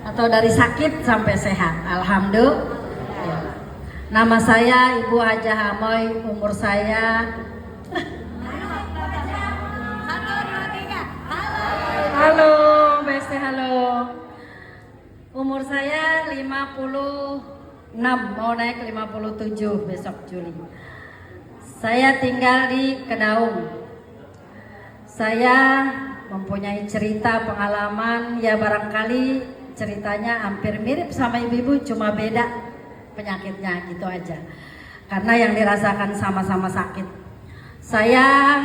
atau dari sakit sampai sehat. Alhamdulillah. Nama saya Ibu Haja Hamoy, umur saya halo, Beste, halo. Umur saya 56, mau naik 57 besok Juli. Saya tinggal di Kedaung. Saya mempunyai cerita pengalaman, ya barangkali ceritanya hampir mirip sama ibu-ibu, cuma beda penyakitnya gitu aja. Karena yang dirasakan sama-sama sakit. Saya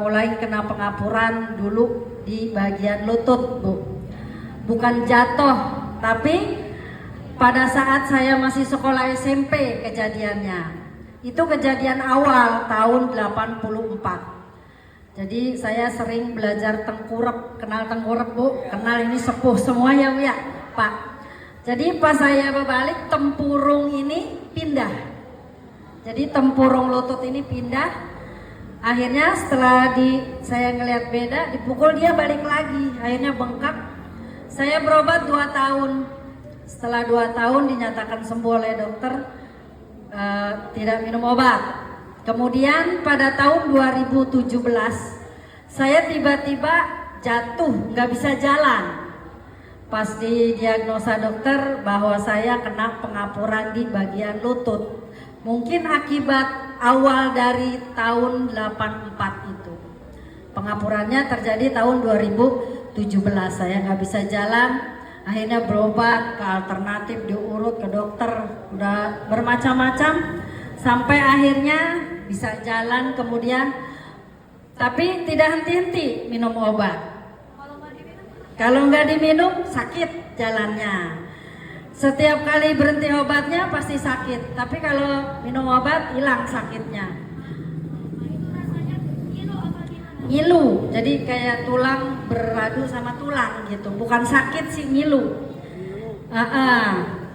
mulai kena pengapuran dulu di bagian lutut, Bu. Bukan jatuh, tapi pada saat saya masih sekolah SMP kejadiannya. Itu kejadian awal tahun 84. Jadi saya sering belajar tengkurap. Kenal tengkurap, Bu? Kenal, ini sepuh semua ya, Bu ya, Pak. Jadi pas saya berbalik, tempurung ini pindah. Jadi tempurung lutut ini pindah. Akhirnya setelah saya ngelihat beda, dipukul dia balik lagi. Akhirnya bengkak. Saya berobat 2 tahun. Setelah 2 tahun dinyatakan sembuh oleh dokter, tidak minum obat. Kemudian pada tahun 2017 saya tiba-tiba jatuh, nggak bisa jalan. Pas didiagnosa dokter bahwa saya kena pengapuran di bagian lutut. Mungkin akibat awal dari tahun 84 itu. Pengapurannya terjadi tahun 2017. Saya nggak bisa jalan, akhirnya berobat ke alternatif, diurut ke dokter, udah bermacam-macam sampai akhirnya bisa jalan kemudian, tapi tidak henti-henti minum obat. Kalau nggak diminum sakit jalannya. Setiap kali berhenti obatnya pasti sakit, tapi kalau minum obat hilang sakitnya. Ngilu, jadi kayak tulang beradu sama tulang gitu, bukan sakit sih, ngilu.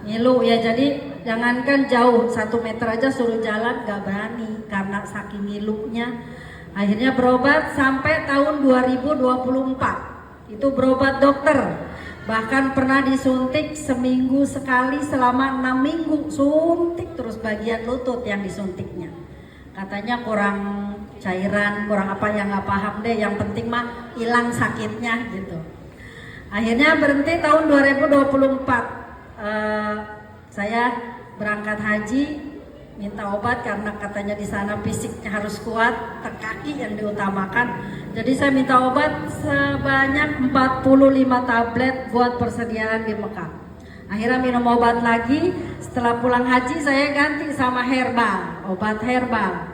Ngilu ya, jadi jangankan jauh 1 meter aja suruh jalan gak berani karena saking ngilunya. Akhirnya berobat sampai tahun 2024, itu berobat dokter. Bahkan pernah disuntik seminggu sekali selama 6 minggu, suntik terus bagian lutut yang disuntiknya. Katanya kurang cairan, kurang apa, yang nggak paham deh. Yang penting mah hilang sakitnya gitu. Akhirnya berhenti tahun 2024. Saya berangkat haji, minta obat karena katanya di sana fisiknya harus kuat, kaki yang diutamakan. Jadi saya minta obat sebanyak 45 tablet buat persediaan di Mekah. Akhirnya minum obat lagi. Setelah pulang haji saya ganti sama herbal, obat herbal.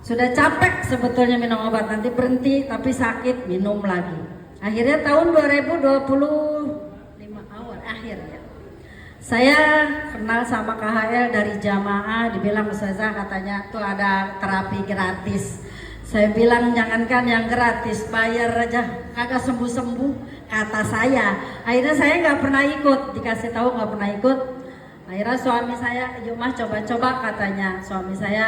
Sudah capek sebetulnya minum obat, nanti berhenti tapi sakit, minum lagi. Akhirnya tahun 2025 awal akhir ya, saya kenal sama KHL dari jamaah, dibilang Ustazah katanya tuh ada terapi gratis. Saya bilang jangankan yang gratis, bayar aja kagak sembuh-sembuh kata saya. Akhirnya saya nggak pernah ikut, dikasih tahu nggak pernah ikut. Akhirnya suami saya, yuk mas coba-coba katanya. Suami saya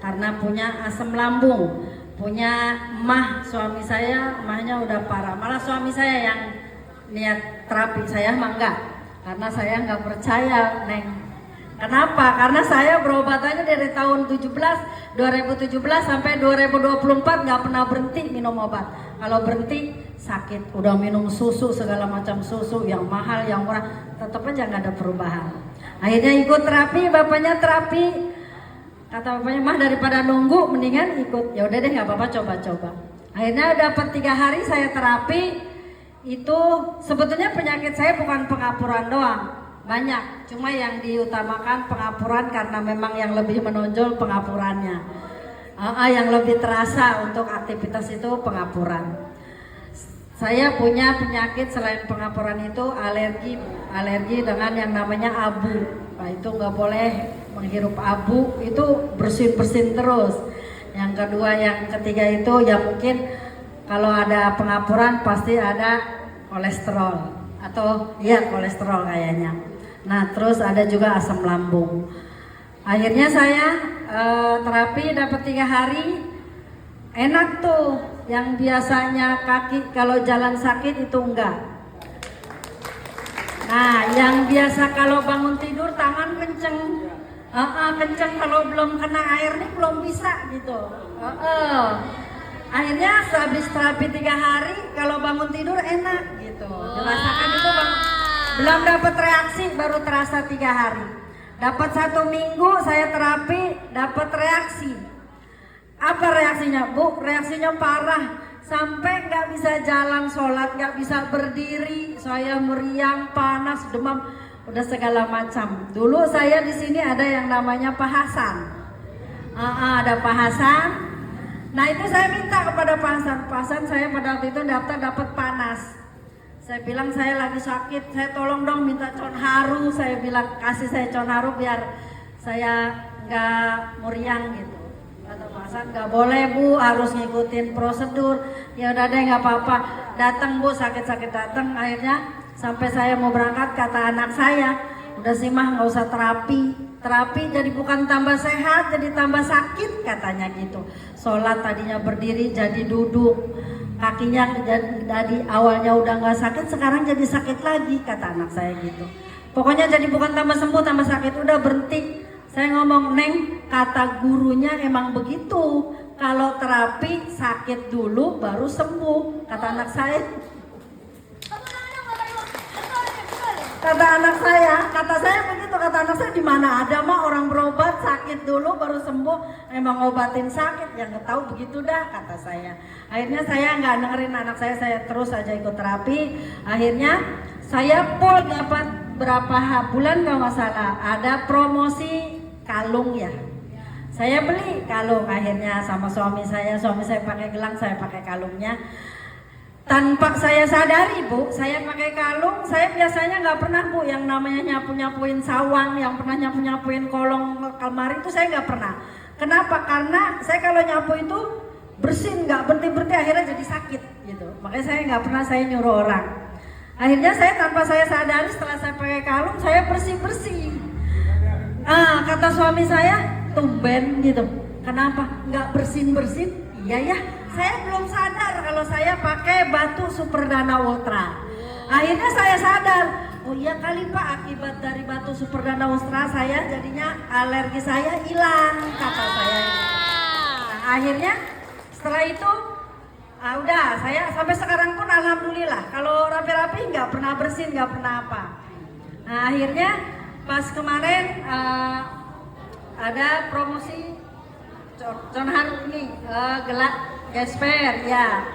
karena punya asam lambung, punya emah, suami saya emahnya udah parah. Malah suami saya yang niat terapi, saya mah enggak. Karena saya nggak percaya, Neng. Kenapa? Karena saya berobat aja dari tahun 2017 sampai 2024 nggak pernah berhenti minum obat. Kalau berhenti sakit, udah minum susu segala macam susu yang mahal, yang murah, tetap aja nggak ada perubahan. Akhirnya ikut terapi, bapaknya terapi. Kata bapaknya, mah daripada nunggu mendingan ikut. Ya udah deh, nggak apa-apa, coba-coba. Akhirnya dapat 3 hari saya terapi. Itu sebetulnya penyakit saya bukan pengapuran doang, banyak, cuma yang diutamakan pengapuran karena memang yang lebih menonjol pengapurannya. Yang lebih terasa untuk aktivitas itu pengapuran. Saya punya penyakit selain pengapuran itu alergi dengan yang namanya abu. Nah, itu nggak boleh menghirup abu, itu bersin-bersin terus. Yang kedua, yang ketiga itu ya mungkin kalau ada pengapuran pasti ada kolesterol atau ya kolesterol kayaknya. Nah terus ada juga asam lambung. Akhirnya saya terapi dapat 3 hari, enak tuh. Yang biasanya kaki kalau jalan sakit itu enggak. Nah, yang biasa kalau bangun tidur tangan kenceng, kenceng, kalau belum kena air nih belum bisa gitu. Akhirnya sehabis terapi 3 hari, kalau bangun tidur enak gitu. Dirasakan itu belum dapat reaksi, baru terasa 3 hari. Dapat 1 minggu saya terapi, dapat reaksi. Apa reaksinya, Bu? Reaksinya parah. Sampai nggak bisa jalan sholat, nggak bisa berdiri, saya meriang, panas, demam, udah segala macam. Dulu saya di sini ada yang namanya Pak Hasan, ada Pak Hasan. Nah itu saya minta kepada Pak Hasan, Pak Hasan saya pada waktu itu daftar dapat panas. Saya bilang saya lagi sakit, saya tolong dong minta conharu, saya bilang kasih saya conharu biar saya nggak meriang gitu. Kata Pak Hasan nggak boleh Bu, harus ngikutin prosedur. Ya udah deh nggak apa-apa. Datang Bu, sakit-sakit datang. Akhirnya sampai saya mau berangkat kata anak saya, udah sih mah nggak usah terapi. Terapi jadi bukan tambah sehat, jadi tambah sakit katanya gitu. Sholat tadinya berdiri jadi duduk. Kakinya jadi awalnya udah nggak sakit, sekarang jadi sakit lagi kata anak saya gitu. Pokoknya jadi bukan tambah sembuh, tambah sakit. Udah berhenti. Saya ngomong, Neng, kata gurunya emang begitu. Kalau terapi sakit dulu baru sembuh, kata anak saya. Kata anak saya begitu, kata anak saya di mana ada mah orang berobat sakit dulu baru sembuh, emang ngobatin sakit, yang nggak tahu begitu dah kata saya. Akhirnya saya nggak dengerin anak saya terus aja ikut terapi. Akhirnya saya full dapat berapa bulan kalau nggak salah ada promosi kalung ya. Saya beli kalung akhirnya sama suami saya pakai gelang, saya pakai kalungnya. Tanpa saya sadari Bu, saya pakai kalung, saya biasanya nggak pernah Bu yang namanya nyapu-nyapuin sawang, yang pernah nyapu-nyapuin kolong lemari itu saya nggak pernah. Kenapa? Karena saya kalau nyapu itu bersin, nggak berhenti-berhenti, akhirnya jadi sakit gitu. Makanya saya nggak pernah saya nyuruh orang. Akhirnya saya tanpa saya sadari setelah saya pakai kalung, saya bersih-bersih. Kata suami saya, tumben gitu. Kenapa? Nggak bersin-bersin? Iya ya, saya belum sadar kalau saya pakai batu Super Dana Ultra. Akhirnya saya sadar, oh iya kali Pak, akibat dari batu Super Dana Ultra saya jadinya alergi saya hilang, kata saya. Nah, akhirnya setelah itu, udah saya sampai sekarang pun alhamdulillah kalau rapi-rapi nggak pernah bersin, nggak pernah apa. Nah, akhirnya pas kemarin ada promosi conharu ini gelak gesper ya.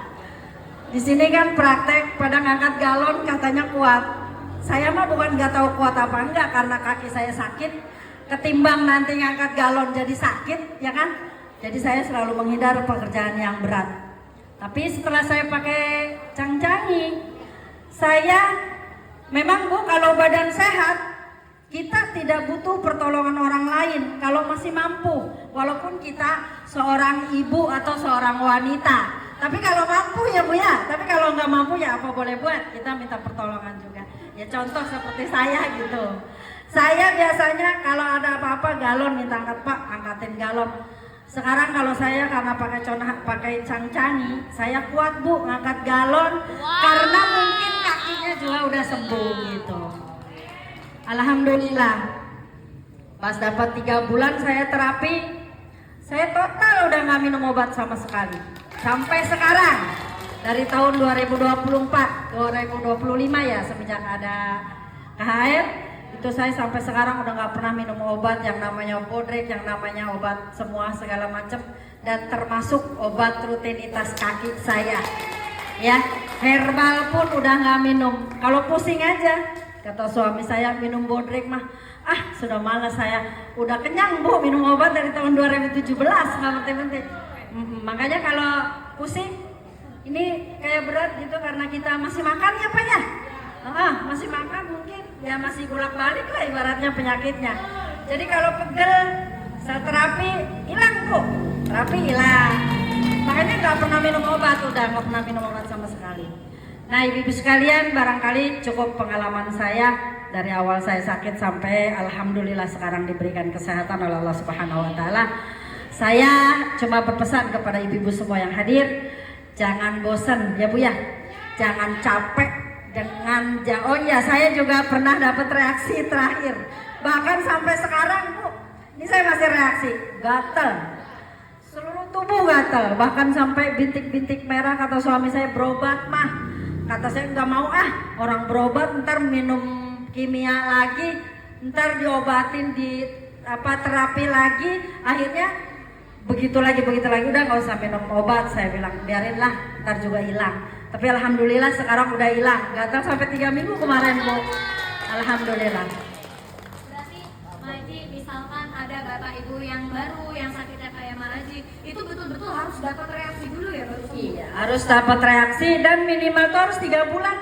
Di sini kan praktek pada ngangkat galon katanya kuat. Saya mah bukan nggak tahu kuat apa enggak karena kaki saya sakit. Ketimbang nanti ngangkat galon jadi sakit ya kan. Jadi saya selalu menghindar pekerjaan yang berat. Tapi setelah saya pakai cangcangi, saya memang Bu kalau badan sehat kita tidak butuh pertolongan orang lain kalau masih mampu, walaupun kita seorang ibu atau seorang wanita. Tapi kalau mampu ya Bu ya, tapi kalau nggak mampu ya apa boleh buat, kita minta pertolongan juga. Ya contoh seperti saya gitu. Saya biasanya kalau ada apa-apa galon minta angkat Pak, angkatin galon. Sekarang kalau saya karena pakai cangcangi, saya kuat Bu ngangkat galon karena mungkin kakinya juga udah sembuh gitu. Alhamdulillah. Pas dapat 3 bulan saya terapi, saya total udah nggak minum obat sama sekali. Sampai sekarang dari tahun 2024, 2025 ya semenjak ada KHR, itu saya sampai sekarang udah nggak pernah minum obat yang namanya Bodrek, yang namanya obat semua segala macam, dan termasuk obat rutinitas kaki saya. Ya, herbal pun udah nggak minum. Kalau pusing aja. Kata suami saya minum Bodrek mah, sudah malas saya, udah kenyang Bu minum obat dari tahun 2017 nggak penting-penting. Makanya kalau pusing ini kayak berat gitu karena kita masih makan ya Pak ya. Masih makan mungkin ya masih bolak-balik lah ibaratnya penyakitnya. Jadi kalau pegel saya terapi hilang Bu, terapi hilang. Makanya nggak pernah minum obat, udah nggak pernah minum obat sama sekali. Nah ibu-ibu sekalian, barangkali cukup pengalaman saya dari awal saya sakit sampai alhamdulillah sekarang diberikan kesehatan oleh Allah Subhanahu wa taala. Saya cuma berpesan kepada ibu-ibu semua yang hadir, jangan bosan ya Bu ya. Jangan capek dengan oh ya, saya juga pernah dapat reaksi terakhir. Bahkan sampai sekarang Bu, ini saya masih reaksi, gatel. Seluruh tubuh gatel, bahkan sampai bintik-bintik merah. Kata suami saya, berobat mah. Kata saya, nggak mau orang berobat ntar minum kimia lagi, ntar diobatin di terapi lagi, akhirnya begitu lagi, udah nggak usah minum obat. Saya bilang biarinlah, ntar juga hilang. Tapi alhamdulillah sekarang udah hilang, gatal sampai 3 minggu kemarin Bu, alhamdulillah. Berarti Maji, misalkan ada bapak ibu yang baru yang sakitnya kayak Maraji, itu betul-betul harus dapat reaksi dulu ya baru sembuh? Iya, harus dapat reaksi dan minimal tuh harus 3 bulan